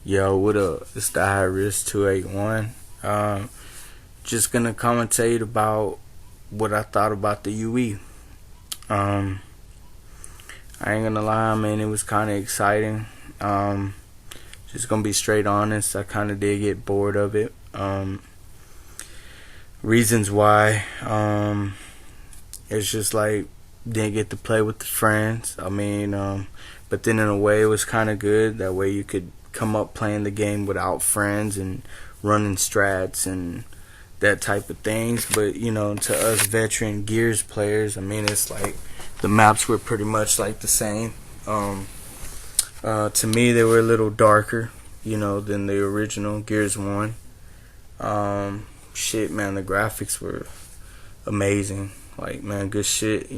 Yo, what up? It's the High Risk 281. Just gonna commentate about what I thought about the UE. Um, I ain't gonna lie, man, it was kind of exciting. Just gonna be straight honest, I kind of did get bored of it. Reasons why, it's just like didn't get to play with the friends. But then in a way it was kind of good. That way you could come up playing the game without friends and running strats and that type of things. But to us veteran Gears players, it's like the maps were pretty much like the same. To me, they were a little darker, than the original Gears 1. Shit, man, the graphics were amazing. Like, man, good shit,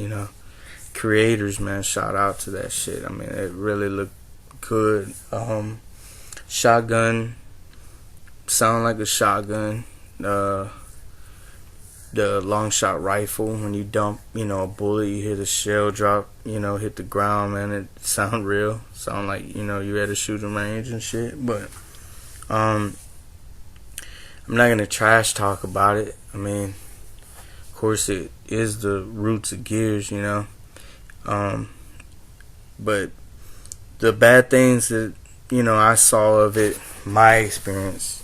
Creators, man, shout out to that shit. It really looked good. Shotgun, sound like a shotgun. The long shot rifle, when you dump, a bullet, you hear the shell drop, hit the ground, man. It sound real. Sound like, you at a shooting range and shit. But, I'm not gonna trash talk about it. Of course, it is the roots of Gears, But the bad things that, I saw of it, my experience,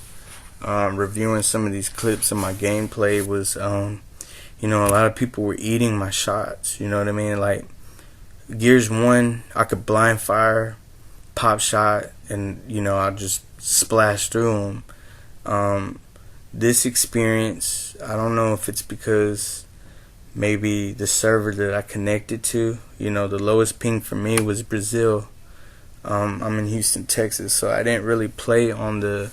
reviewing some of these clips of my gameplay was, a lot of people were eating my shots, you know what I mean? Like, Gears 1, I could blind fire, pop shot, and, I just splash through them. This experience, I don't know if it's because maybe the server that I connected to, the lowest ping for me was Brazil. I'm in Houston, Texas, so I didn't really play on the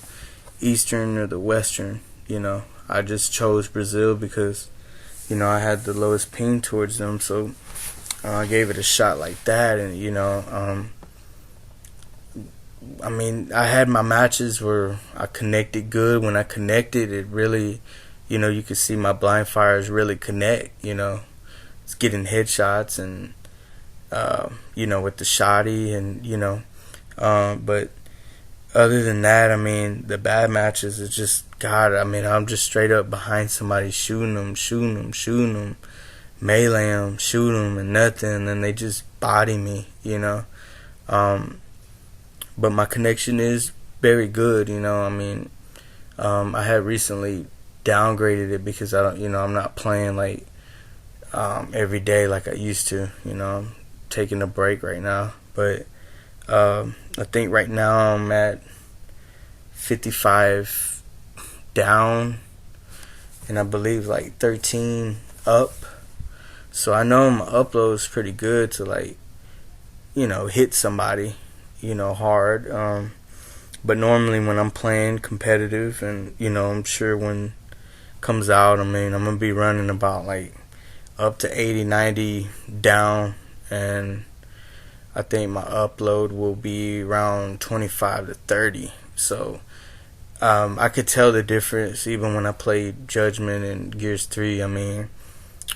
Eastern or the Western, I just chose Brazil because, I had the lowest ping towards them, so I gave it a shot like that. And, I had my matches where I connected good. When I connected, it really, you could see my blind fires really connect, it's getting headshots and, with the shotty and, but other than that, the bad matches is just, God, I'm just straight up behind somebody shooting them, melee them, shoot them and nothing, and they just body me, But my connection is very good, I had recently downgraded it because I'm not playing like every day like I used to. I'm taking a break right now, but I think right now I'm at 55 down, and I believe like 13 up. So I know my upload is pretty good to like hit somebody hard. But normally when I'm playing competitive, and I'm sure when it comes out, I'm gonna be running about like up to 80, 90 down, and I think my upload will be around 25 to 30. So I could tell the difference even when I played Judgment and Gears 3.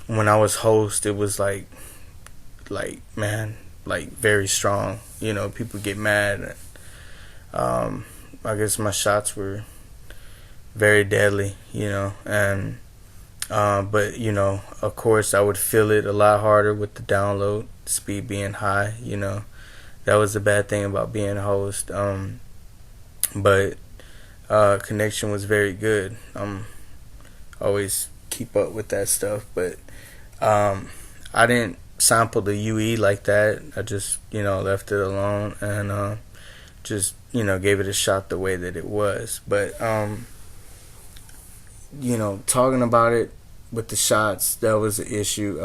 When I was host, it was like man, like very strong. People get mad. I guess my shots were very deadly, and but of course I would feel it a lot harder with the download speed being high. That was the bad thing about being a host. But connection was very good. Always keep up with that stuff, but I didn't sample the UE like that. I just left it alone and just gave it a shot the way that it was. But talking about it with the shots, that was an issue.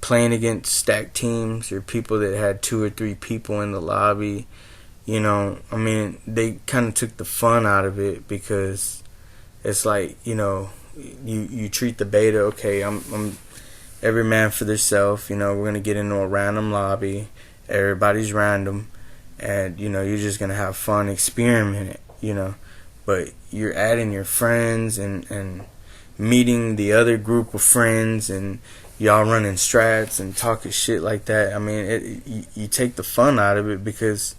Playing against stacked teams or people that had 2 or 3 people in the lobby, they kind of took the fun out of it, because it's like, you treat the beta, okay, I'm every man for themselves, we're gonna get into a random lobby, everybody's random, and you're just gonna have fun experimenting, but you're adding your friends and meeting the other group of friends, and y'all running strats and talking shit like that. You take the fun out of it, because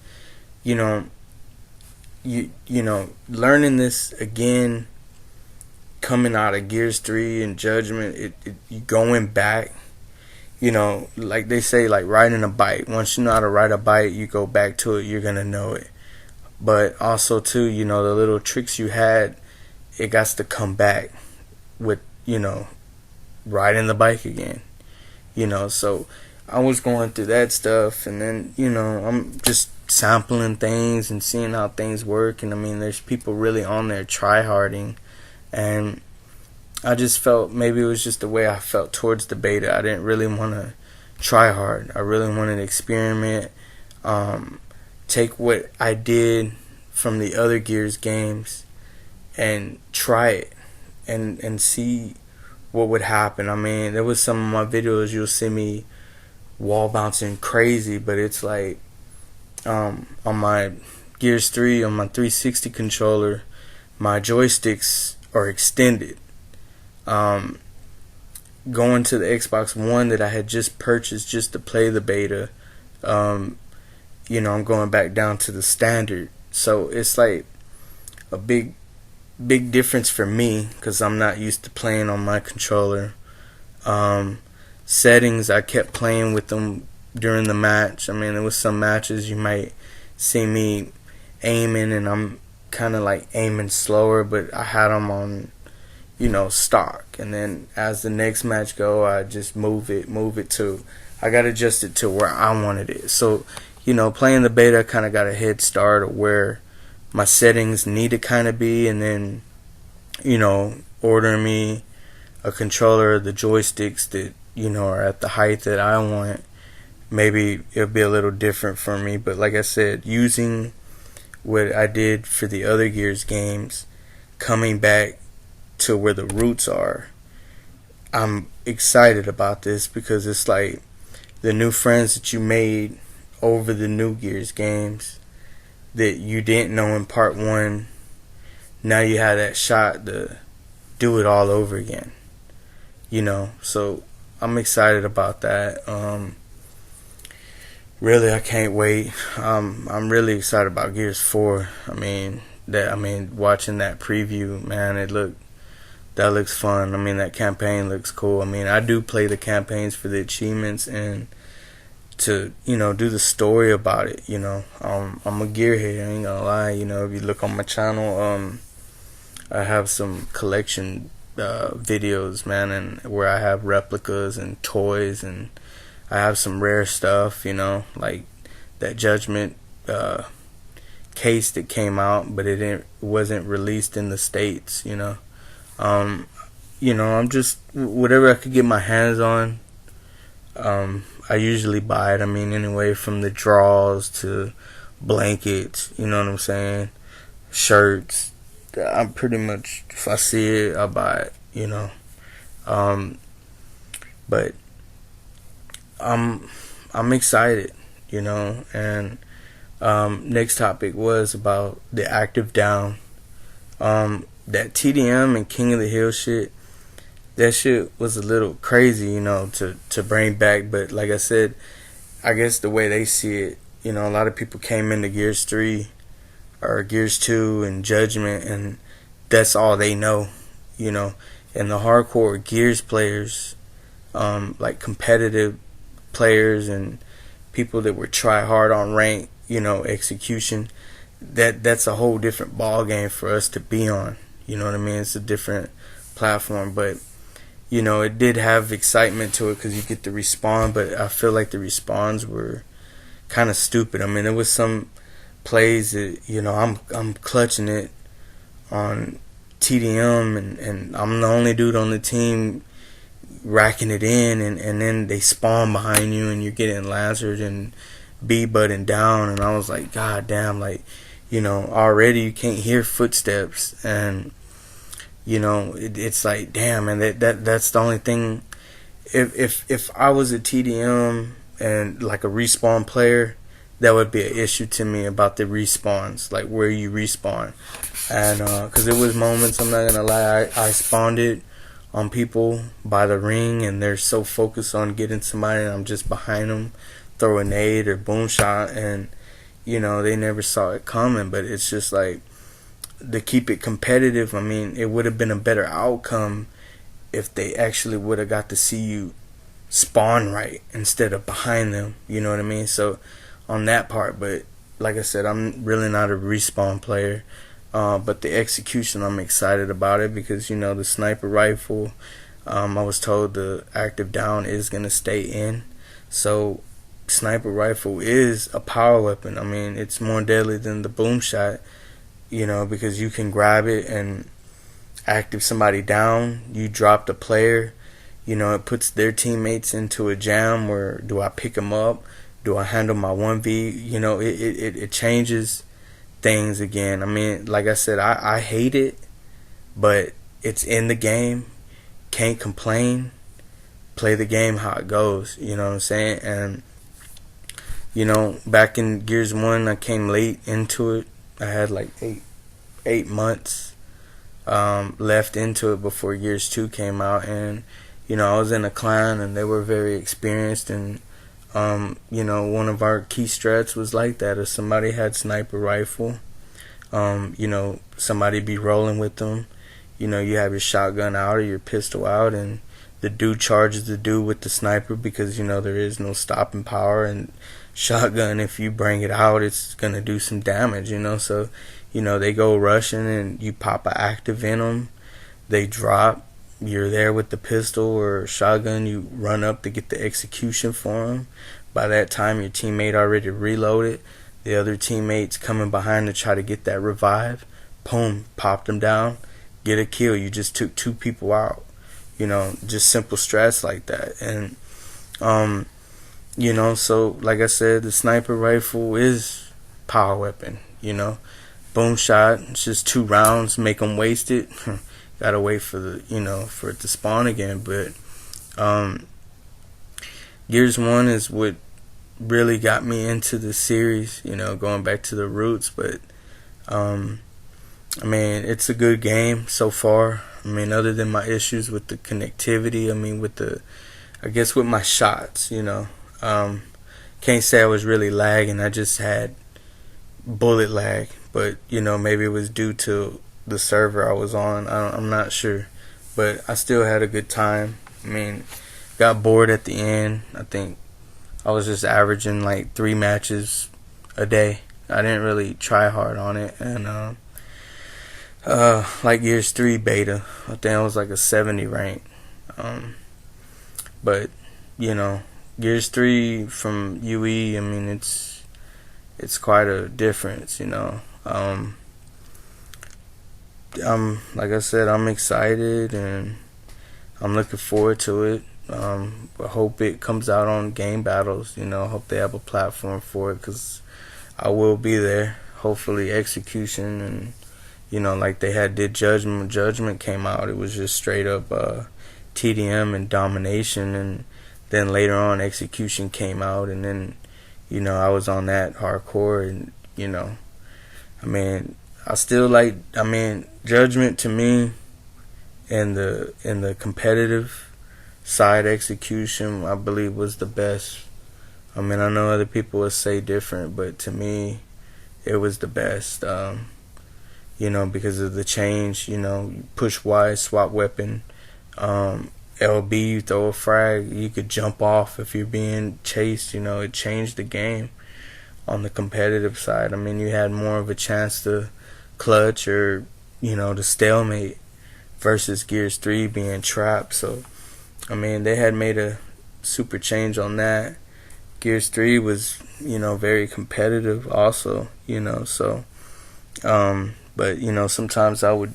you know, learning this again, coming out of Gears 3 and Judgment, you going back, you know, like they say, like riding a bike. Once you know how to ride a bike, you go back to it, you're gonna know it. But also too, you know, the little tricks you had, it got to come back with, you know, riding the bike again. You know, so I was going through that stuff, and then, you know, I'm just sampling things and seeing how things work. And I mean, there's people really on there tryharding, and I just felt maybe it was just the way I felt towards the beta. I didn't really want to try hard. I really wanted to experiment, take what I did from the other Gears games and try it and see what would happen. I mean, there was some of my videos you'll see me wall bouncing crazy, but it's like on my Gears 3, on my 360 controller, my joysticks are extended. Going to the Xbox One that I had just purchased just to play the beta, you know, I'm going back down to the standard. So it's like a big difference for me, because I'm not used to playing on my controller. Settings, I kept playing with them during the match. I mean, there was some matches you might see me aiming and I'm kind of like aiming slower, but I had them on, you know, stock. And then as the next match go, I just move it to, I got adjusted to where I wanted it. So, you know, playing the beta, I kind of got a head start of where my settings need to kind of be, and then, you know, ordering me a controller, the joysticks that, you know, are at the height that I want. Maybe it'll be a little different for me, but like I said, using what I did for the other Gears games, coming back to where the roots are, I'm excited about this, because it's like the new friends that you made over the new Gears games that you didn't know in part 1, now you have that shot to do it all over again, you know. So I'm excited about that. Really, I can't wait. I'm really excited about Gears 4. I mean, watching that preview, man, that looks fun. I mean, that campaign looks cool. I mean, I do play the campaigns for the achievements and to, you know, do the story about it, you know. I'm a gearhead, I ain't gonna lie. You know, if you look on my channel, I have some collection videos, man, and where I have replicas and toys, and I have some rare stuff, you know, like that Judgment case that came out, but it wasn't released in the States, you know. You know, I'm just, whatever I could get my hands on, I usually buy it. I mean, anyway, from the draws to blankets, you know what I'm saying, shirts. I'm pretty much, if I see it, I buy it, you know. But I'm excited, you know. And next topic was about the active down. That TDM and King of the Hill shit, that shit was a little crazy, you know, to bring back. But like I said, I guess the way they see it, you know, a lot of people came into Gears 3 or Gears 2 and Judgment, and that's all they know, you know. And the hardcore Gears players, like competitive players and people that were try hard on rank, you know, execution, that's a whole different ball game for us to be on. You know what I mean? It's a different platform, but you know, it did have excitement to it because you get to respawn. But I feel like the respawns were kind of stupid. I mean, there was some plays that, you know, I'm clutching it on TDM, and I'm the only dude on the team racking it in, and then they spawn behind you and you're getting lasered and B-butting down, and I was like, God damn, like, you know, already you can't hear footsteps, and you know, it's like, damn, and that's the only thing. If I was a TDM and like a respawn player, that would be an issue to me about the respawns, like where you respawn. And because there was moments, I'm not gonna lie, I spawned it on people by the ring, and they're so focused on getting somebody, and I'm just behind them, throw a nade or boom shot, and they never saw it coming. But it's just like, to keep it competitive, I mean, it would have been a better outcome if they actually would have got to see you spawn right instead of behind them. You know what I mean? So on that part, but like I said, I'm really not a respawn player. But the execution, I'm excited about it because, the sniper rifle, I was told the active down is going to stay in. So sniper rifle is a power weapon. I mean, it's more deadly than the boom shot, because you can grab it and active somebody down. You drop the player, it puts their teammates into a jam where, do I pick them up? Do I handle my 1v? It changes things again. I mean, like I said, I hate it, but it's in the game. Can't complain. Play the game how it goes. You know what I'm saying? And back in Gears 1, I came late into it. I had like eight months left into it before Gears 2 came out, and I was in a clan and they were very experienced, and one of our key strats was like that. If somebody had sniper rifle, somebody be rolling with them, you have your shotgun out or your pistol out, and the dude charges the dude with the sniper because, there is no stopping power, and shotgun, if you bring it out, it's going to do some damage, so, they go rushing and you pop an active in them, they drop, you're there with the pistol or shotgun, you run up to get the execution for them. By that time, your teammate already reloaded, the other teammate's coming behind to try to get that revive, boom, pop them down, get a kill. You just took 2 people out, just simple strats like that. And so like I said, the sniper rifle is power weapon, boom shot, it's just 2 rounds, make them waste it. Gotta wait for for it to spawn again. But Gears 1 is what really got me into the series, going back to the roots. But I mean, it's a good game so far. I mean, other than my issues with the connectivity, I mean, with my shots, can't say I was really lagging. I just had bullet lag, but maybe it was due to the server I was on. I'm not sure, but I still had a good time. I mean, got bored at the end. I think I was just averaging like 3 matches a day. I didn't really try hard on it, and like Gears 3 beta, I think I was like a 70 rank. But Gears 3 from UE, I mean, it's quite a difference, like I said, I'm excited and I'm looking forward to it. I hope it comes out on Game Battles. Hope they have a platform for it, because I will be there. Hopefully Execution, and like they did Judgment. When Judgment came out, it was just straight up TDM and domination, and then later on Execution came out, and then I was on that hardcore, and I mean, Judgment to me, in the competitive side, Execution, I believe, was the best. I mean, I know other people would say different, but to me, it was the best. Because of the change, push Y, swap weapon, LB, you throw a frag, you could jump off if you're being chased. It changed the game on the competitive side. I mean, you had more of a chance to clutch or to stalemate versus Gears 3 being trapped. So I mean, they had made a super change on that. Gears 3 was very competitive also, so but sometimes I would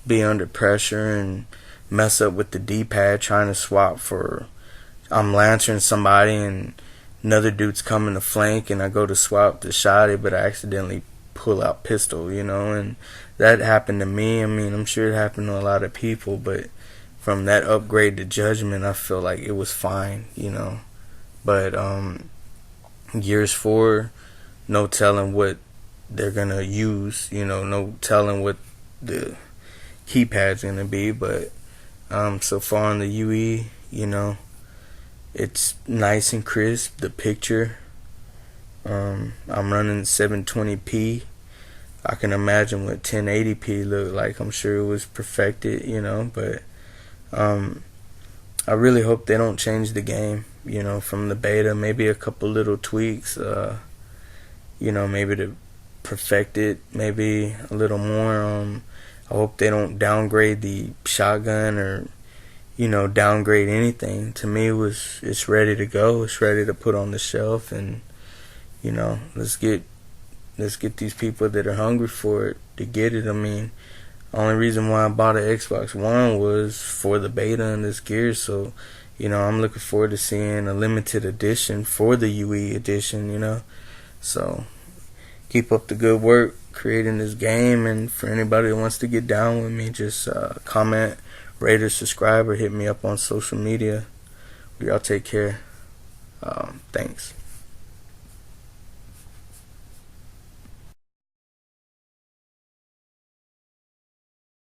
be under pressure and mess up with the D-pad trying to swap for, I'm lancering somebody and another dude's coming to flank, and I go to swap to shotty, but I accidentally pull out pistol, and that happened to me. I mean, I'm sure it happened to a lot of people, but from that upgrade to Judgment, I feel like it was fine, but Gears 4, no telling what they're gonna use, no telling what the keypad's gonna be, but so far on the UE, it's nice and crisp. The picture, I'm running 720p. I can imagine what 1080p looked like. I'm sure it was perfected, but I really hope they don't change the game, from the beta. Maybe a couple little tweaks, maybe to perfect it, maybe a little more. I hope they don't downgrade the shotgun or, downgrade anything. To me, it's ready to go. It's ready to put on the shelf, and let's get these people that are hungry for it to get it. I mean, the only reason why I bought an Xbox One was for the beta and this gear. So, I'm looking forward to seeing a limited edition for the UE edition. So, keep up the good work creating this game. And for anybody that wants to get down with me, just comment, rate, or subscribe, or hit me up on social media. Y'all take care. Thanks.